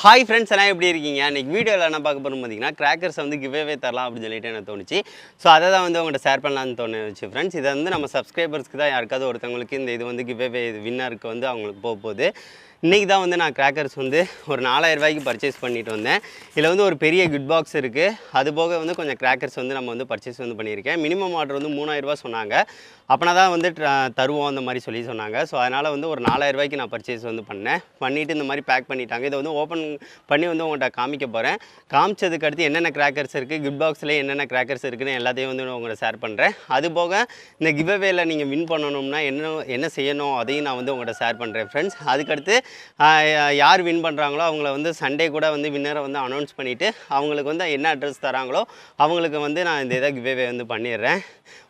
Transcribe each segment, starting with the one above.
Hi friends எல்லாம் எப்படி இருக்கீங்க? இன்றைக்கி வீடியோவில் என்ன பார்க்க போகிறோம் பார்த்தீங்கன்னா, கிராக்கர்ஸ் வந்து கிவ்அவே தரலாம் அப்படின்னு சொல்லிட்டு எனக்கு தோணுச்சு. ஸோ அதை தான் வந்து உங்கள்கிட்ட ஷேர் பண்ணலான்னு தோணுச்சு ஃப்ரெண்ட்ஸ். இதை வந்து நம்ம சப்ஸ்கிரைபர்ஸ்க்கு தான் யாருக்காவது ஒருத்தவங்களுக்கு இந்த இது வந்து கிவ்அவே வின்னருக்கு வந்து அவங்களுக்கு போகுது. இன்றைக்கி தான் வந்து நான் கிராக்கர்ஸ் வந்து ஒரு 4000 ரூபாய்க்கு பர்ச்சேஸ் பண்ணிட்டு வந்தேன். இதில் வந்து ஒரு பெரிய கிட் பாக்ஸ் இருக்குது. அது போக வந்து கொஞ்சம் கிராக்கர்ஸ் வந்து நம்ம வந்து பர்ச்சேஸ் வந்து பண்ணியிருக்கேன். மினிமம் ஆர்டர் வந்து 3000 ரூபா சொன்னாங்க. அப்போனா தான் வந்து தருவோம் அந்த மாதிரி சொன்னாங்க. ஸோ அதனால் வந்து ஒரு 4000 ரூபாய்க்கு நான் பர்ச்சேஸ் வந்து பண்ணிவிட்டு இந்த மாதிரி பேக் பண்ணிட்டாங்க. இதை வந்து ஓப்பன் பண்ணி வந்து உங்கள்கிட்ட காமிக்க போகிறேன். காமிச்சதுக்கு அடுத்து என்னென்ன கிராக்கர்ஸ் இருக்குது, கிட் பாக்ஸில் என்னென்ன கிராக்கர்ஸ் இருக்குதுன்னு எல்லாத்தையும் வந்து உங்கள்கிட்ட ஷேர் பண்ணுறேன். அது போக இந்த கிவ்அவேல நீங்கள் வின் பண்ணணும்னா என்ன செய்யணும் அதையும் நான் வந்து உங்கள்கிட்ட ஷேர் பண்ணுறேன் ஃப்ரெண்ட்ஸ். அதுக்கடுத்து யார் வின் பண்ணுறாங்களோ அவங்கள வந்து சண்டே கூட வந்து வின்னரை வந்து அனௌன்ஸ் பண்ணிவிட்டு அவங்களுக்கு வந்து என்ன அட்ரஸ் தராங்களோ அவங்களுக்கு வந்து நான் இந்த இதை கிவ்அவே வந்து பண்ணிடுறேன்.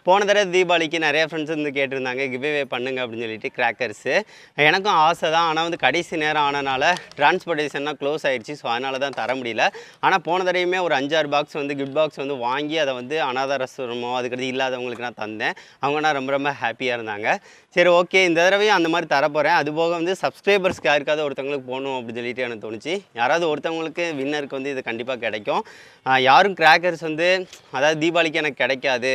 போன தடவை தீபாவளிக்கு நிறையா ஃப்ரெண்ட்ஸ் வந்து கேட்டிருந்தாங்க கிவ்அவே பண்ணுங்க அப்படின்னு சொல்லிட்டு கிராக்கர்ஸு. எனக்கும் ஆசை தான். ஆனால் வந்து கடைசி நேரம் ஆனனால டிரான்ஸ்போர்ட்டேஷன்லாம் க்ளோஸ் ஆகிடுச்சு. ஸோ அதனால தான் தர முடியல. ஆனால் போன தடவையுமே ஒரு 5-6 பாக்ஸ் வந்து கிஃப்ட் பாக்ஸ் வந்து வாங்கி அதை வந்து அனாதாரஸ்வரமோ அதுக்கடுத்து இல்லாதவங்களுக்கு நான் தந்தேன். அவங்கன்னா ரொம்ப ரொம்ப ஹாப்பியாக இருந்தாங்க. சரி ஓகே, இந்த தடவையும் அந்த மாதிரி தரப்போகிறேன். அதுபோக வந்து சப்ஸ்கிரைபர்ஸ்க்கு யாருக்காவது ஒருத்தவங்களுக்கு போகணும் அப்படின்னு சொல்லிட்டு எனக்கு தோணுச்சு. யாராவது ஒருத்தவங்களுக்கு வின்னருக்கு வந்து இது கண்டிப்பாக கிடைக்கும். யாரும் கிராக்கர்ஸ் வந்து அதாவது தீபாவளிக்கு எனக்கு கிடைக்காது,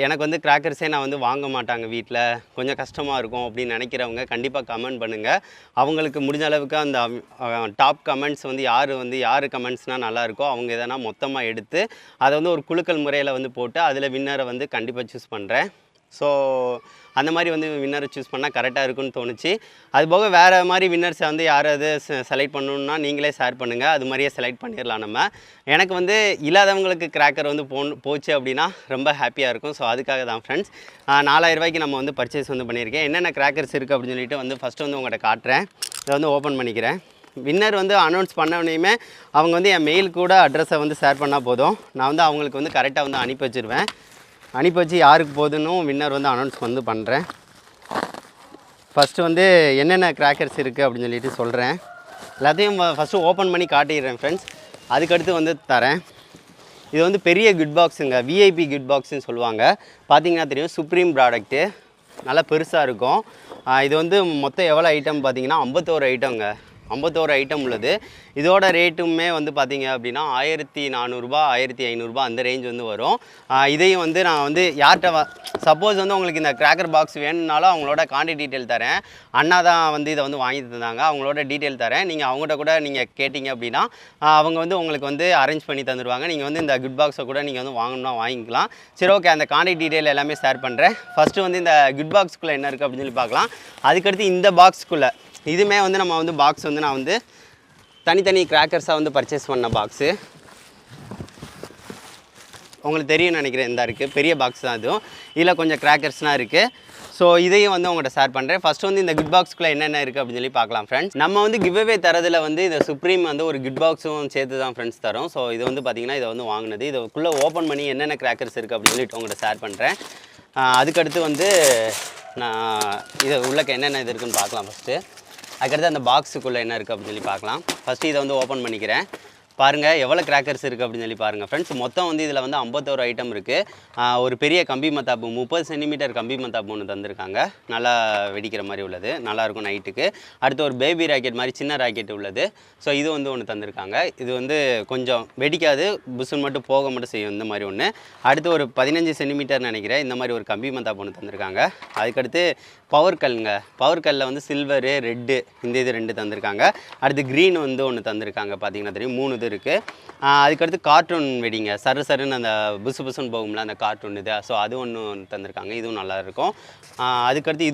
எனக்கு வந்து கிராக்கர்ஸே நான் வந்து வாங்க மாட்டாங்க, வீட்டில் கொஞ்சம் கஷ்டமாக இருக்கும் அப்படின்னு நினைக்கிறவங்க கண்டிப்பாக கமெண்ட் பண்ணுங்கள். அவங்களுக்கு முடிஞ்ச அளவுக்கு அந்த டாப் கமெண்ட்ஸ் வந்து யார் கமெண்ட்ஸ்னால் நல்லாயிருக்கோ அவங்க எதனா மொத்தமாக எடுத்து அதை வந்து ஒரு குலுக்கல் முறையில் வந்து போட்டு அதில் வின்னரை வந்து கண்டிப்பாக சூஸ் பண்ணுறேன். ஸோ அந்த மாதிரி வந்து வின்னரை சூஸ் பண்ணால் கரெக்டாக இருக்குன்னு தோணுச்சு. அதுபோக வேறு மாதிரி வின்னர்ஸை வந்து யாராவது செலக்ட் பண்ணணுன்னா நீங்களே ஷேர் பண்ணுங்கள். அது மாதிரியே செலக்ட் பண்ணிடலாம் நம்ம. எனக்கு வந்து இல்லாதவங்களுக்கு கிராக்கர் வந்து போச்சு அப்படின்னா ரொம்ப ஹாப்பியாக இருக்கும். ஸோ அதுக்காக தான் ஃப்ரெண்ட்ஸ் 4000 ரூபாய்க்கு நம்ம வந்து பர்ச்சேஸ் வந்து பண்ணியிருக்கேன். என்னென்ன கிராக்கர்ஸ் இருக்குது அப்படின்னு சொல்லிட்டு வந்து ஃபஸ்ட்டு வந்து உங்கள்கிட்ட காட்டுறேன். இதை வந்து ஓப்பன் பண்ணிக்கிறேன். வின்னர் வந்து அனௌன்ஸ் பண்ணவுடனேயுமே அவங்க வந்து என் மெயில் கூட அட்ரஸை வந்து ஷேர் பண்ணால் போதும். நான் வந்து அவங்களுக்கு வந்து கரெக்டாக வந்து அனுப்பி வச்சுருவேன். அனுப்பி வச்சு யாருக்கு போதுன்னு வின்னர் வந்து அனௌன்ஸ் வந்து பண்ணுறேன். ஃபஸ்ட்டு வந்து என்னென்ன கிராக்கர்ஸ் இருக்குது அப்படின்னு சொல்லிட்டு சொல்கிறேன். எல்லாத்தையும் ஃபஸ்ட்டு ஓப்பன் பண்ணி காட்டிடுறேன் ஃப்ரெண்ட்ஸ். அதுக்கடுத்து வந்து தரேன். இது வந்து பெரிய கிட் பாக்ஸுங்க, விஐபி கிட் பாக்ஸுன்னு சொல்லுவாங்க. பார்த்தீங்கன்னா தெரியும், சுப்ரீம் ப்ராடக்ட்டு நல்லா பெருசாக இருக்கும். இது வந்து மொத்தம் எவ்வளோ ஐட்டம் பார்த்தீங்கன்னா 51 ஐட்டங்க. 51 ஐட்டம் உள்ளது. இதோட ரேட்டுமே வந்து பார்த்திங்க அப்படின்னா 1400 1500 அந்த ரேஞ்ச் வந்து வரும். இதையும் வந்து நான் வந்து யார்கிட்ட சப்போஸ் வந்து உங்களுக்கு இந்த கிராக்கர் பாக்ஸ் வேணும்னாலும் அவங்களோட கான்டாக்ட் டீட்டெயில் தரேன். அண்ணா தான் வந்து இதை வந்து வாங்கி தந்தாங்க. அவங்களோட டீட்டெயில் தரேன். நீங்கள் அவங்ககிட்ட கூட நீங்கள் கேட்டிங்க அப்படின்னா அவங்க வந்து உங்களுக்கு வந்து அரேஞ்ச் பண்ணி தந்துடுவாங்க. நீங்கள் வந்து இந்த கிட் பாக்ஸை கூட நீங்கள் வந்து வாங்கணும்னா வாங்கிக்கலாம். சரி ஓகே, அந்த கான்டாக்ட் டீட்டெயில் எல்லாமே ஷேர் பண்ணுறேன். ஃபஸ்ட்டு வந்து இந்த கிட் பாக்ஸ்க்குள்ளே என்ன இருக்குது அப்படின்னு சொல்லி பார்க்கலாம். அதுக்கடுத்து இந்த பாக்ஸ்க்குள்ளே இதுவுமே வந்து நம்ம வந்து பாக்ஸ் வந்து நான் வந்து தனித்தனி கிராக்கர்ஸாக வந்து பர்ச்சேஸ் பண்ண பாக்ஸு உங்களுக்கு தெரியும்னு நினைக்கிறேன். இந்த இருக்குது பெரிய பாக்ஸ் தான். இதுவும் இதில் கொஞ்சம் கிராக்கர்ஸ்லாம் இருக்குது. ஸோ இதையும் வந்து உங்கள்கிட்ட ஷேர் பண்ணுறேன். ஃபஸ்ட்டு வந்து இந்த கிட் பாக்ஸ்க்குள்ளே என்னென்ன இருக்குது அப்படின்னு சொல்லி பார்க்கலாம் ஃப்ரெண்ட்ஸ். நம்ம வந்து கிவ்அவே தரதில் வந்து இந்த சுப்ரீம் வந்து ஒரு கிட் பாக்ஸும் சேர்த்து தான் ஃப்ரெண்ட்ஸ் தரோம். ஸோ இது வந்து பார்த்திங்கன்னா இதை வந்து வாங்கினது. இதுக்குள்ளே ஓப்பன் பண்ணி என்னென்ன கிராக்கர்ஸ் இருக்குது அப்படின்னு சொல்லிட்டு உங்கள்கிட்ட ஷேர் பண்ணுறேன். அதுக்கடுத்து வந்து நான் இது உள்ளக்க என்னென்ன இது இருக்குதுன்னு பார்க்கலாம் ஃபஸ்ட்டு. அதுக்கடுத்து அந்த பாக்ஸுக்குள்ளே என்ன இருக்குது அப்படின்னு சொல்லி பார்க்கலாம். ஃபஸ்ட்டு இதை வந்து ஓப்பன் பண்ணிக்கிறேன். பாருங்கள் எவ்வளோ கிராக்கர்ஸ் இருக்குது அப்படின்னு சொல்லி பாருங்கள் ஃப்ரெண்ட்ஸ். மொத்தம் வந்து இதில் வந்து 51 ஐட்டம் இருக்குது. ஒரு பெரிய கம்பி மத்தாப்பு 30 சென்டிமீட்டர் கம்பி மத்தாப்பு ஒன்று தந்திருக்காங்க. நல்லா வெடிக்கிற மாதிரி உள்ளது, நல்லாயிருக்கும் நைட்டுக்கு. அடுத்து ஒரு பேபி ராக்கெட் மாதிரி சின்ன ராக்கெட் உள்ளது. ஸோ இது வந்து ஒன்று தந்திருக்காங்க. இது வந்து கொஞ்சம் வெடிக்காது, புஷ்ஷுன்னு மட்டும் போக மட்டும் செய்யும், இந்த மாதிரி ஒன்று. அடுத்து ஒரு 15 சென்டிமீட்டர் நினைக்கிறேன், இந்த மாதிரி ஒரு கம்பி மத்தாப்பு ஒன்று தந்திருக்காங்க. அதுக்கடுத்து பவர் கல்லில் வந்து சில்வரு ரெட்டு இந்த இது 2 தந்திருக்காங்க. அடுத்து க்ரீன் வந்து ஒன்று தந்திருக்காங்க. பார்த்தீங்கன்னா தெரியும் 3 இது இருக்குது. அதுக்கடுத்து கார்ட்டூன் வெடிங்க, சருன்னு அந்த புசுன்னு போகும்ல அந்த கார்ட்டூன் இது. ஸோ அது ஒன்று தந்திருக்காங்க. இதுவும் நல்லாயிருக்கும். அதுக்கடுத்து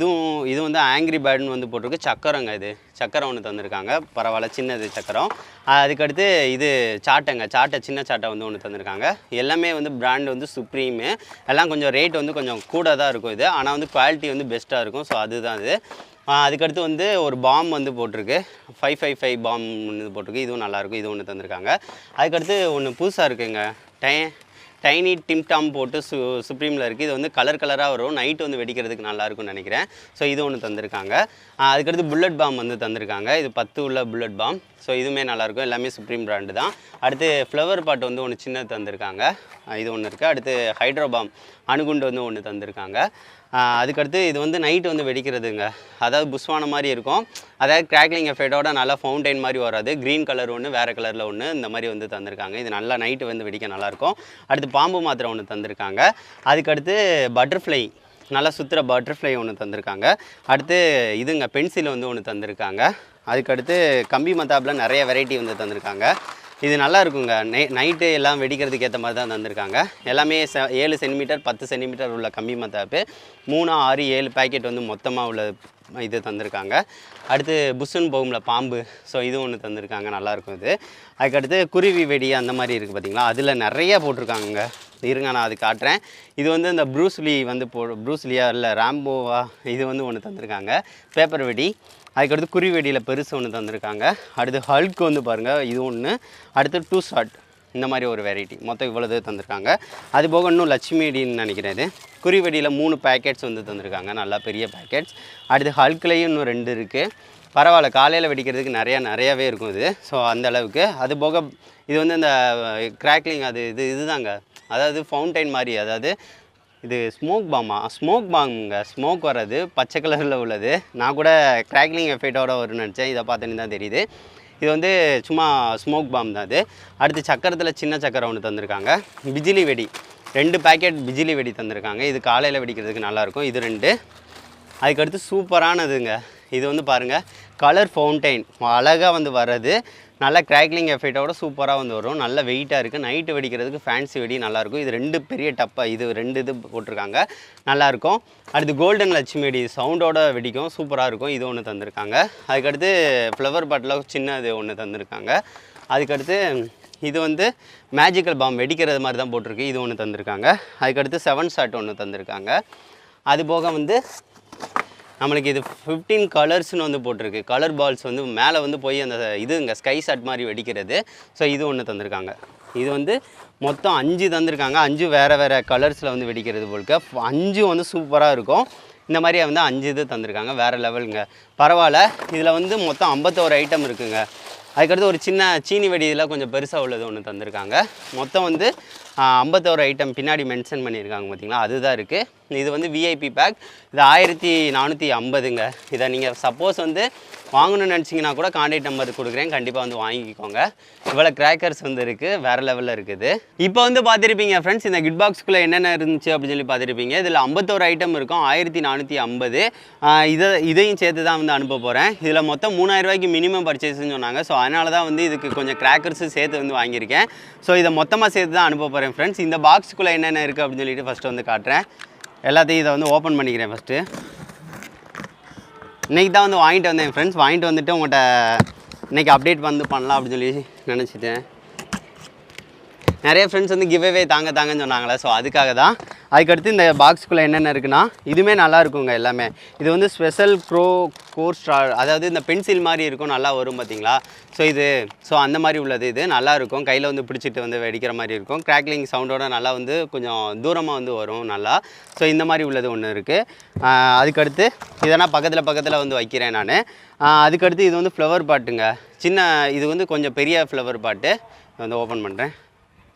இது வந்து ஆங்கிரி பேர்டுன்னு வந்து போட்டிருக்கு. சக்கரங்க, இது சக்கரம் ஒன்று தந்திருக்காங்க. பரவாயில்ல, சின்னது சக்கரம். அதுக்கடுத்து இது சாட்டை சின்ன சாட்டை வந்து ஒன்று தந்திருக்காங்க. எல்லாமே வந்து பிராண்ட் வந்து சுப்ரீமு. எல்லாம் கொஞ்சம் ரேட் வந்து கொஞ்சம் கூட தான் இருக்கும் இது, ஆனால் வந்து குவாலிட்டி வந்து பெஸ்ட்டாக இருக்கும். ஸோ அதுதான் இது. அதுக்கடுத்து வந்து ஒரு பாம் வந்து போட்டிருக்கு, 555 பாம் ஒன்று போட்டிருக்கு. இதுவும் நல்லாயிருக்கும். இது ஒன்று தந்திருக்காங்க. அதுக்கடுத்து ஒன்று புதுசாக இருக்குங்க, டைனி டிம்டாம் போட்டு சுப்ரீமில் இருக்குது. இது வந்து கலராக வரும், நைட்டு வந்து வெடிக்கிறதுக்கு நல்லாயிருக்கும்னு நினைக்கிறேன். ஸோ இது ஒன்று தந்திருக்காங்க. அதுக்கடுத்து புல்லட் பாம் வந்து தந்திருக்காங்க. இது 10 உள்ள புல்லட் பாம். ஸோ இதுவுமே நல்லாயிருக்கும். எல்லாமே சுப்ரீம் பிராண்டு தான். அடுத்து ஃப்ளவர் பாட் வந்து ஒன்று சின்னது தந்திருக்காங்க. இது ஒன்று இருக்குது. அடுத்து ஹைட்ரோ பாம் அணுகுண்டு வந்து ஒன்று தந்திருக்காங்க. அதுக்கடுத்து இது வந்து நைட்டு வந்து வெடிக்கிறதுங்க. அதாவது புஷ்வான மாதிரி இருக்கும். அதாவது கிராக்லிங் எஃபெக்டோட நல்லா ஃபவுண்டைன் மாதிரி வராது. க்ரீன் கலர் ஒன்று, வேறு கலரில் ஒன்று, இந்த மாதிரி வந்து தந்திருக்காங்க. இது நல்லா நைட்டு வந்து வெடிக்க நல்லாயிருக்கும். அடுத்து பாம்பு மாத்திரை ஒன்று தந்திருக்காங்க. அதுக்கடுத்து பட்டர்ஃப்ளை, நல்லா சுற்றுற பட்டர்ஃப்ளை ஒன்று தந்திருக்காங்க. அடுத்து இதுங்க பென்சில் வந்து ஒன்று தந்திருக்காங்க. அதுக்கடுத்து கம்பி மத்தாப்பில் நிறைய வெரைட்டி வந்து தந்திருக்காங்க. இது நல்லா இருக்குங்க. நைட்டு எல்லாம் வெடிக்கிறதுக்கு ஏற்ற மாதிரி தான் தந்திருக்காங்க. எல்லாமே 7 சென்டிமீட்டர் 10 சென்டிமீட்டர் உள்ள கம்பி மத்தாப்பு 3, 6, 7 பேக்கெட் வந்து மொத்தமாக உள்ள இது தந்திருக்காங்க. அடுத்து புஷ்ஷுன்னு போகும்ல பாம்பு, ஸோ இது ஒன்று தந்திருக்காங்க, நல்லாயிருக்கும் இது. அதுக்கடுத்து குருவி வெடி அந்த மாதிரி இருக்குது பார்த்திங்களா, அதில் நிறையா போட்டிருக்காங்க. இருங்க நான் அது காட்டுறேன். இது வந்து இந்த ப்ரூஸ்லி வந்து ப்ரூஸ்லியா இல்லை ராம்போவா, இது வந்து ஒன்று தந்திருக்காங்க. பேப்பர் வெடி. அதுக்கடுத்து குருவி வெடியில் பெருசு ஒன்று தந்திருக்காங்க. அடுத்து ஹல்க் வந்து பாருங்கள், இது ஒன்று. அடுத்து 2 ஷாட், இந்த மாதிரி ஒரு வெரைட்டி, மொத்தம் இவ்வளவு தந்திருக்காங்க. அது போக இன்னும் லட்சுமி வெடின்னு நினைக்கிறேன். இது குருவி வெடியில் 3 பேக்கெட்ஸ் வந்து தந்திருக்காங்க, நல்லா பெரிய பேக்கெட்ஸ். அடுத்து ஹல்க்லேயும் இன்னும் 2 இருக்குது. பரவாயில்ல, காலையில் வெடிக்கிறதுக்கு நிறையாவே இருக்கும் இது. ஸோ அந்த அளவுக்கு. அது போக இது வந்து இந்த கிராக்லிங் இதுதாங்க, அதாவது ஃபவுண்டைன் மாதிரி, அதாவது இது ஸ்மோக் பாம்புங்க. ஸ்மோக் வர்றது பச்சை கலரில் உள்ளது. நான் கூட கிராக்லிங் எஃபெக்டோட வரும்னு நினச்சேன், இதை பார்த்தோன்னு தான் தெரியுது. இது வந்து சும்மா ஸ்மோக் பாம் தான் அது. அடுத்து சக்கரத்தில் சின்ன சக்கரம் ஒன்று தந்திருக்காங்க. பிஜிலி வெடி 2 பேக்கெட் பிஜிலி வெடி தந்திருக்காங்க. இது காலையில் வெடிக்கிறதுக்கு நல்லாயிருக்கும். இது 2. அதுக்கடுத்து சூப்பரானதுங்க. இது வந்து பாருங்கள், கலர் ஃபவுண்டைன் அழகாக வந்து வர்றது. நல்ல கிராக்லிங் எஃபெக்டோட சூப்பராக வந்து வரும். நல்ல வெயிட்டாக இருக்குது. நைட்டு வெடிக்கிறதுக்கு ஃபேன்சி வெடி நல்லாயிருக்கும். இது 2 பெரிய டப்பாக, இது 2 இது போட்டிருக்காங்க, நல்லாயிருக்கும். அடுத்து கோல்டன் லட்சுமி வெடி சவுண்டோட வெடிக்கும், சூப்பராக இருக்கும். இது ஒன்று தந்திருக்காங்க. அதுக்கடுத்து ஃப்ளவர் பாட்டில் சின்ன இது ஒன்று தந்திருக்காங்க. அதுக்கடுத்து இது வந்து மேஜிக்கல் பாம் வெடிக்கிறது மாதிரி தான் போட்டிருக்கு, இது ஒன்று தந்திருக்காங்க. அதுக்கடுத்து 7 ஷாட் ஒன்று தந்திருக்காங்க. அது போக வந்து நம்மளுக்கு இது 15 கலர்ஸ்னு வந்து போட்டிருக்கு. கலர் பால்ஸ் வந்து மேலே வந்து போய் அந்த இதுங்க ஸ்கை ஷாட் மாதிரி வெடிக்கிறது. ஸோ இது ஒன்று தந்திருக்காங்க. இது வந்து மொத்தம் 5 தந்திருக்காங்க. 5 வேறு கலர்ஸில் வந்து வெடிக்கிறது போலுக்கு. 5 வந்து சூப்பராக இருக்கும். இந்த மாதிரியே வந்து 5 இது தந்திருக்காங்க, வேறு லெவலுங்க. பரவாயில்ல. இதில் வந்து மொத்தம் 51 ஐட்டம் இருக்குங்க. அதுக்கடுத்து ஒரு சின்ன சீனி வெடி இதெல்லாம் கொஞ்சம் பெருசாக உள்ளது ஒன்று தந்திருக்காங்க. மொத்தம் வந்து 51 ஐட்டம் பின்னாடி மென்ஷன் பண்ணியிருக்காங்க பார்த்தீங்களா, அதுதான் இருக்குது. இது வந்து விஐபி பேக். இது 1450ங்க. இதை நீங்கள் சப்போஸ் வந்து வாங்கணும்னு நினச்சிங்கன்னா கூட கான்டாக்ட் நம்பர் கொடுக்குறேன், கண்டிப்பாக வந்து வாங்கிக்கோங்க. இவ்வளோ கிராக்கர்ஸ் வந்து இருக்குது, வேறு லெவலில் இருக்குது. இப்போ வந்து பார்த்துருப்பீங்க ஃப்ரெண்ட்ஸ், இந்த கிட் பாக்ஸ்க்குள்ளே என்னென்ன இருந்துச்சு அப்படின்னு சொல்லி பார்த்துருப்பீங்க. இதில் 51 ஐட்டம் இருக்கும், 1450. இதையும் சேர்த்து தான் வந்து அனுப்ப போகிறேன். இதில் மொத்தம் 3000 ரூபாய்க்கு மினிமம் பர்ச்சேஸ்ன்னு சொன்னாங்க. ஸோ அதனால தான் வந்து இதுக்கு கொஞ்சம் கிராக்கர்ஸும் சேர்த்து வந்து வாங்கியிருக்கேன். ஸோ இதை மொத்தமாக சேர்த்து தான் அனுப்ப போகிறேன் ஃப்ரெண்ட்ஸ். இந்த பாக்ஸுக்குள்ளே என்னென்ன இருக்குது அப்படின்னு சொல்லிட்டு ஃபஸ்ட்டு வந்து காட்டுறேன். எல்லாத்தையும் இதை வந்து ஓப்பன் பண்ணிக்கிறேன் ஃபஸ்ட்டு. இன்றைக்கி தான் வந்து வாங்கிட்டு வந்தேன் ஃப்ரெண்ட்ஸ். வாங்கிட்டு வந்துட்டு உங்கள்கிட்ட இன்றைக்கி அப்டேட் வந்து பண்ணலாம் அப்படின்னு சொல்லி நினச்சிட்டேன். நிறைய ஃப்ரெண்ட்ஸ் வந்து கிவ்அவே தாங்கன்னு சொன்னாங்களே, ஸோ அதுக்காக தான். அதுக்கடுத்து இந்த பாக்ஸுக்குள்ளே என்னென்ன இருக்குன்னா, இதுவுமே நல்லா இருக்குங்க எல்லாமே. இது வந்து ஸ்பெஷல் கோர் ஸ்டார், அதாவது இந்த பென்சில் மாதிரி இருக்கும், நல்லா வரும் பார்த்தீங்களா. ஸோ அந்த மாதிரி உள்ளது. இது நல்லாயிருக்கும், கையில் வந்து பிடிச்சிட்டு வந்து வெடிக்கிற மாதிரி இருக்கும். கிராக்லிங் சவுண்டோட நல்லா வந்து கொஞ்சம் தூரமாக வந்து வரும் நல்லா. ஸோ இந்த மாதிரி உள்ளது ஒன்று இருக்குது. அதுக்கடுத்து இதெல்லாம் பக்கத்தில் வந்து வைக்கிறேன் நான். அதுக்கடுத்து இது வந்து ஃப்ளவர் பாட்டுங்க, சின்ன இது வந்து கொஞ்சம் பெரிய ஃப்ளவர் பாட்டு வந்து ஓப்பன் பண்ணுறேன்.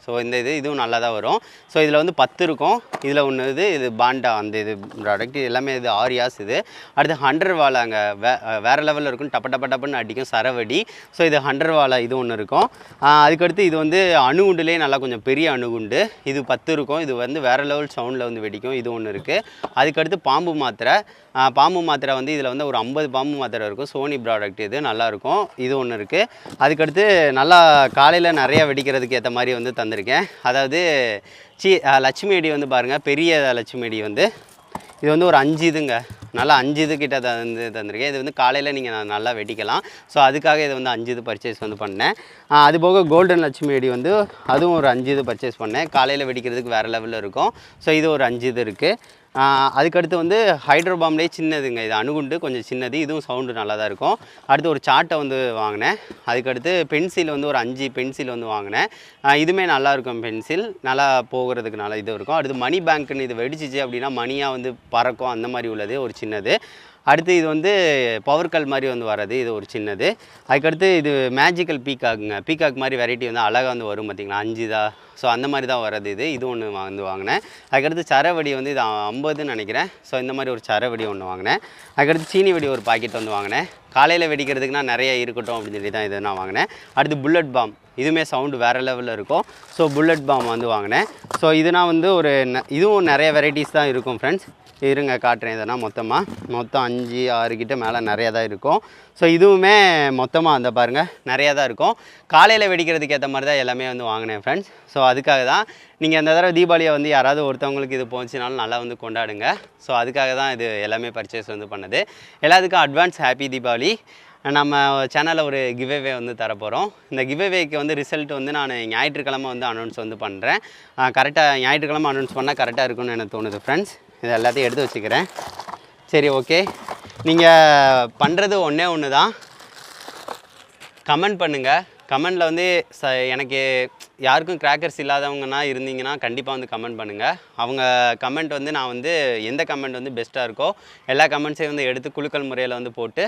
ஸோ இந்த இதுவும் நல்லா தான் வரும். ஸோ இதில் வந்து 10 இருக்கும். இதில் ஒன்று இது பாண்டா, அந்த இது ப்ராடக்ட் எல்லாமே இது ஆரியாஸ். இது அடுத்து 100 வாலாங்க, வேறு லெவலில் இருக்கும், டப்புன்னு அடிக்கும் சரவடி. ஸோ இது 100 வாலா இது ஒன்று இருக்கும். அதுக்கடுத்து இது வந்து அணுகுண்டுலேயே நல்லா கொஞ்சம் பெரிய அணுகுண்டு, இது 10 இருக்கும். இது வந்து வேறு லெவல் சவுண்டில் வந்து வெடிக்கும், இது ஒன்று இருக்குது. அதுக்கடுத்து பாம்பு மாத்திரை வந்து இதில் வந்து ஒரு 50 பாம்பு மாத்திரை இருக்கும், சோனி ப்ராடக்ட், இது நல்லாயிருக்கும், இது ஒன்று இருக்குது. அதுக்கடுத்து நல்லா காலையில் நிறையா வெடிக்கிறதுக்கு ஏற்ற மாதிரி வந்து தந்திருக்கேன். அதாவது லட்சுமி வெடி வந்து பாருங்கள், பெரிய லட்சுமி வெடி வந்து இது வந்து ஒரு 5 இதுங்க, நல்லா 5 இது கிட்ட தந்திருக்கேன். இது வந்து காலையில் நீங்கள் நல்லா வெடிக்கலாம். ஸோ அதுக்காக இதை வந்து 5 இது பர்ச்சேஸ் வந்து பண்ணேன். அதுபோக கோல்டன் லட்சுமி வெடி வந்து அதுவும் ஒரு 5 இது பர்ச்சேஸ் பண்ணேன். காலையில் வெடிக்கிறதுக்கு வேறு லெவலில் இருக்கும். ஸோ இது ஒரு 5 இது இருக்குது. அதுக்கடுத்து வந்து ஹைட்ரோ பாம்லேயே சின்னதுங்க, இது அணுகுண்டு கொஞ்சம் சின்னது, இதுவும் சவுண்டு நல்லா தான் இருக்கும். அடுத்து ஒரு சார்ட்டை வந்து வாங்கினேன். அதுக்கடுத்து பென்சில் வந்து ஒரு 5 பென்சில் வந்து வாங்கினேன். இதுவுமே நல்லாயிருக்கும், பென்சில் நல்லா போகிறதுக்கு நல்லா இது இருக்கும். அடுத்து மணி பேங்க்குன்னு, இது வெடிச்சிச்சு அப்படின்னா மணியாக வந்து பறக்கும், அந்த மாதிரி உள்ளது ஒரு சின்னது. அடுத்து இது வந்து பவர் கல் மாதிரி வந்து வர்றது, இது ஒரு சின்னது. அதுக்கடுத்து இது மேஜிக்கல் பீகாக்குங்க. பீகாக் மாதிரி வெரைட்டி வந்து அழகாக வந்து வரும் பார்த்தீங்களா, 5 இதா. ஸோ அந்த மாதிரி தான் வர்றது இது ஒன்று வந்து வாங்கினேன். அதுக்கடுத்து சரவடி வந்து இது 50ன்னு நினைக்கிறேன். ஸோ இந்த மாதிரி ஒரு சரவடி ஒன்று வாங்கினேன். அதுக்கடுத்து சீனி வெடி ஒரு பாக்கெட் வந்து வாங்கினேன். காலையில் வெடிக்கிறதுக்குனா நிறைய இருக்கட்டும் அப்படின்னு சொல்லி தான் இதை நான் வாங்கினேன். அடுத்து புல்லட் பாம், இதுவுமே சவுண்டு வேறு லெவலில் இருக்கும். ஸோ புல்லட் பாம் வந்து வாங்கினேன். ஸோ இதுனா வந்து இதுவும் நிறைய வெரைட்டிஸ் தான் இருக்கும் ஃப்ரெண்ட்ஸ். இருங்க காட்டுறேன். இதெல்லாம் மொத்தம் 5 6 கிட்ட மேலே நிறையா தான் இருக்கும். ஸோ இதுவுமே மொத்தமாக அந்த பாருங்கள் நிறையா தான் இருக்கும். காலையில் வெடிக்கிறதுக்கு ஏற்ற மாதிரி தான் எல்லாமே வந்து வாங்கினேன் ஃப்ரெண்ட்ஸ். ஸோ அதுக்காக தான் நீங்கள் அந்த தடவை தீபாவளியை வந்து யாராவது ஒருத்தவங்களுக்கு இது போச்சுனாலும் நல்லா வந்து கொண்டாடுங்க. ஸோ அதுக்காக தான் இது எல்லாமே பர்ச்சேஸ் வந்து பண்ணது. எல்லாத்துக்கும் அட்வான்ஸ் ஹாப்பி தீபாவளி. நம்ம சேனலில் ஒரு கிவ்அவே வந்து தரப்போகிறோம். இந்த கிவ்அவேக்கு வந்து ரிசல்ட் வந்து நான் ஞாயிற்றுக்கிழமை வந்து அனௌன்ஸ் வந்து பண்ணுறேன். கரெக்டாக ஞாயிற்றுக்கிழமை அனௌன்ஸ் பண்ணால் கரெக்டாக இருக்கும்னு எனக்கு தோணுது ஃப்ரெண்ட்ஸ். இது எல்லாத்தையும் எடுத்து வச்சுக்கிறேன். சரி, ஓகே. நீங்கள் பண்ணுறது ஒன்று தான், கமெண்ட் பண்ணுங்கள். கமெண்டில் வந்து எனக்கு யாருக்கும் கிராக்கர்ஸ் இல்லாதவங்கன்னா இருந்தீங்கன்னா கண்டிப்பாக வந்து கமெண்ட் பண்ணுங்கள். அவங்க கமெண்ட் வந்து நான் வந்து எந்த கமெண்ட் வந்து பெஸ்ட்டாக இருக்கோ எல்லா கமெண்ட்ஸையும் வந்து எடுத்து குலுக்கல் முறையில் வந்து போட்டு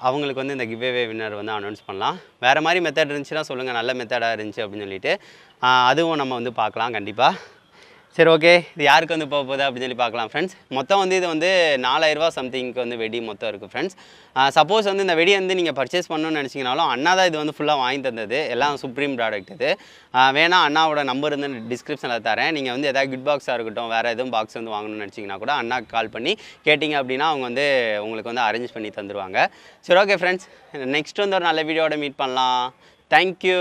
அவங்களுக்கு வந்து இந்த கிவ்அவே வின்னர் வந்து அனௌன்ஸ் பண்ணலாம். வேறு மாதிரி மெத்தட் இருந்துச்சுன்னா சொல்லுங்கள், நல்ல மெத்தடாக இருந்துச்சு அப்படின்னு சொல்லிட்டு அதுவும் நம்ம வந்து பார்க்கலாம் கண்டிப்பாக. சரி, ஓகே. இது யாருக்கு வந்து போக போகுது அப்படின்னு சொல்லி பார்க்கலாம் ஃப்ரெண்ட்ஸ். மொத்தம் வந்து இது வந்து 4000 சம்திங்க்கு வந்து வெடி மொத்தம் இருக்குது ஃப்ரெண்ட்ஸ். சப்போஸ் வந்து இந்த வெடி வந்து நீங்கள் பர்ச்சேஸ் பண்ணணும்னு நினச்சிங்கனாலும் அண்ணா தான் இது வந்து ஃபுல்லாக வாங்கி தந்தது. எல்லாம் சுப்ரீம் ப்ராடக்ட் இது. வேணால் அண்ணாவோட நம்பர் வந்து டிஸ்கிரிப்ஷனில் தரேன். நீங்கள் வந்து எதாவது கிட் பாக்ஸாக இருக்கட்டும், வேறு எதுவும் பாக்ஸ் வந்து வாங்கணும்னு நினச்சிங்கன்னா கூட அண்ணாக்கு கால் பண்ணி கேட்டிங்க அப்படின்னா அவங்க வந்து உங்களுக்கு வந்து அரேஞ்ச் பண்ணி தந்துடுவாங்க. சரி, ஓகே ஃப்ரெண்ட்ஸ். நெக்ஸ்ட் வந்து ஒரு நல்ல வீடியோட மீட் பண்ணலாம். தேங்க்யூ.